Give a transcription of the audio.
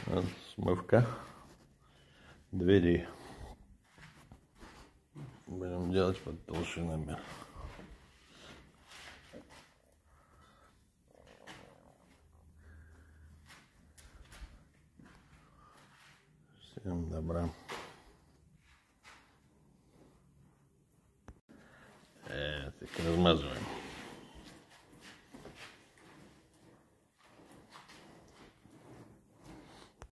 Вот смывка двери. Будем делать под толщинами. Всем добра. Так размазываем.